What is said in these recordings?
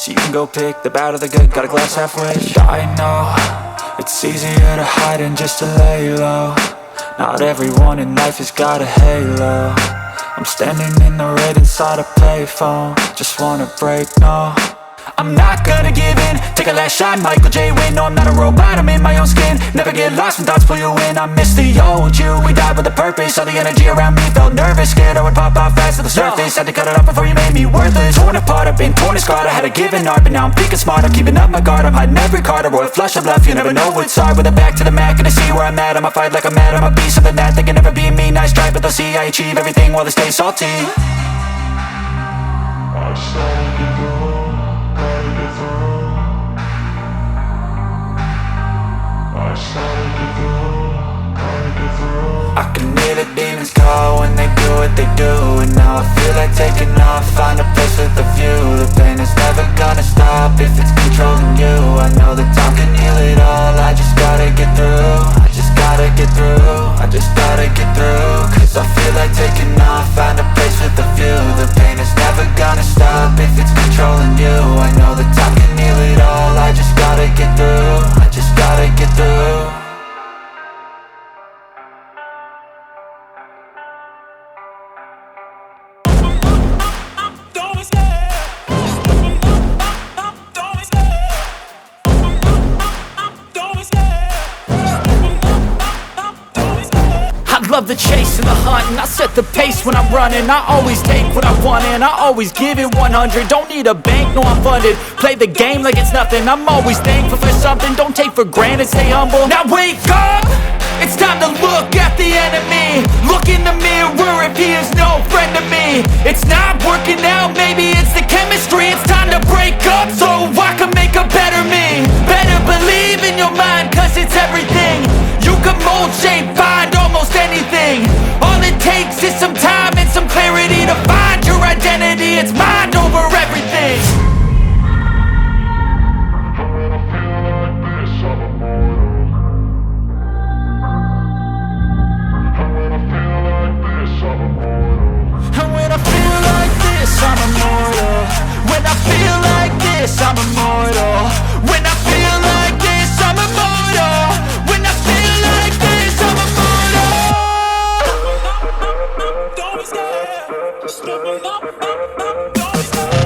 So you can go pick the bad or the good, got a glass halfway. I know it's easier to hide than just to lay low. Not everyone in life has got a halo. I'm standing in the red inside a payphone. Just wanna break, no, I'm not gonna give in. Take a last shot, Michael J. Win. No, I'm not a robot, I'm in my own skin. Never get lost when thoughts pull you in. I miss the old you, we died with a purpose. All the energy around me felt nervous. Scared I would pop out fast to the surface. Had to cut it off before you made me worthless. Torn apart, I've been torn and scarred. I had a given art, but now I'm thinking smart. I'm keeping up my guard, I'm hiding every card. A royal flush of love, you never know what's hard. With a back to the mat, gonna see where I'm at. I'ma fight like I'm mad, I'ma be something that they can never be me. Nice try, but they'll see I achieve everything while they stay salty. I started to go, gotta get through. I started to go, gotta get through. I can hear the demons call when they do what they do. And now I feel like taking off, find a place with a view. The pain is never gonna stop if it's controlling you. I know that time can heal it all, I just gotta get through. I just gotta get through, I just gotta get through. Cause I feel like taking off, find a place with a view. The pain is never gonna stop if it's controlling you. I know that time can heal it all, I just gotta get through. I just gotta get through. Love the chase and the hunt, and I set the pace when I'm running. I always take what I want and I always give it 100. Don't need a bank, no I'm funded. Play the game like it's nothing. I'm always thankful for something. Don't take for granted, stay humble. Now wake up! It's time to look at the enemy. Look in the mirror if he is no friend to me. It's not working out, maybe it's the chemistry. It's time to break up so I can make a better me. Better believe in your mind, cause it's everything. You can mold, shape, find almost anything. All it takes is some time and some clarity to find your identity. It's mind over everything. And when I feel like this, I'm immortal. When I feel like this, I'm immortal. When I feel like this, I'm immortal. When I feel like this, I'm immortal. Don't be scared. Just open up. Don't be scared.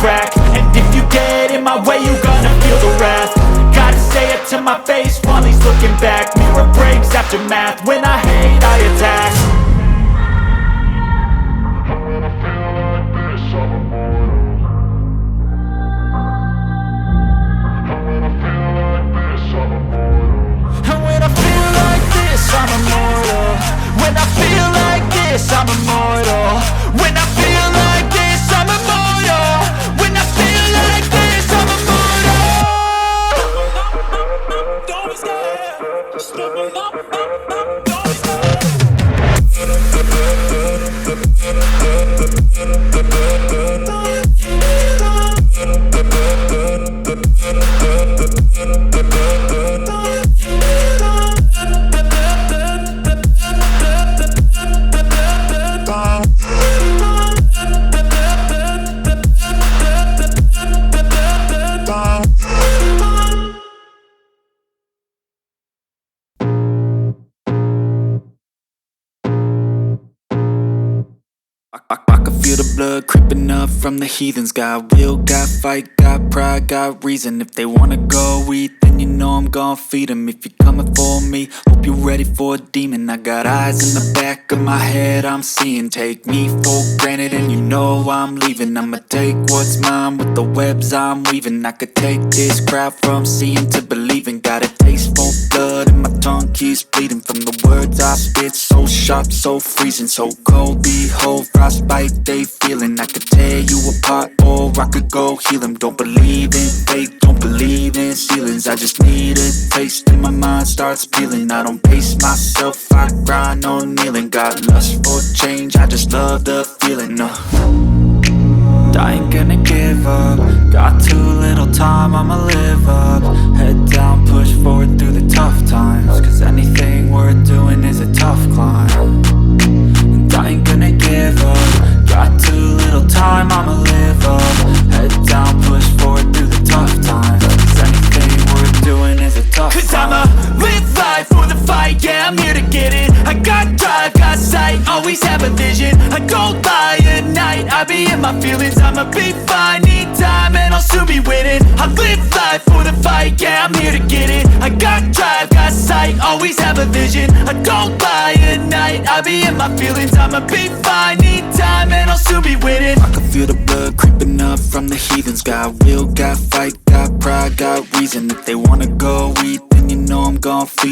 And if you get in my way, you gonna feel the wrath. Gotta say it to my face while he's looking back. Mirror breaks after math. When I hate, I attack. And when I feel like this, I'm immortal. And when I feel like this, I'm immortal. And when I feel like this, I'm immortal. When I feel like this, I'm immortal. When I feel like this, I'm immortal. When I feel like this, I'm immortal. Don't be scared. Just open up. Don't be scared. I can feel the blood creeping up from the heathens. Got will, got fight, got pride, got reason. If they wanna go eat, then you know I'm gon' feed them. If you're coming for me, hope you're ready for a demon. I got eyes in the back of my head, I'm seeing. Take me for granted and you know I'm leaving. I'ma take what's mine with the webs I'm weaving. I could take this crowd from seeing to believing. Got a taste for blood and my tongue keeps bleeding from the words I spit. So sharp, so freezing, so cold. Behold, frostbite they feeling. I could tear you apart or I could go heal them. Don't believe in fate, don't believe in ceilings. I just need a taste and my mind starts peeling. I don't pace myself, I grind on kneeling. Got lust for change, I just love the feeling. I ain't gonna give up. Got too little time, I'ma live up. Head down, push forward through the tough times. Cause anything worth doing is a tough climb. And I ain't gonna give up. Got too little time, I'ma live up. Head down, push forward through the tough times. Cause anything worth doing is a tough climb. Cause I'ma live life for the fight, yeah, I'm here to get it. I got drive, got sight, always have a vision. I don't lie at night, I be in my feelings. I'ma be fine, need time, and I'll soon be winning. I live life for the fight, yeah, I'm here to get it. I got drive, got sight, always have a vision. I don't lie at night, I be in my feelings. I'ma be fine, need time, and I'll soon be winning. I can feel the blood creeping up from the heathens. Got will, got fight, got pride, got reason. If they wanna go eat, then you know I'm gon' feed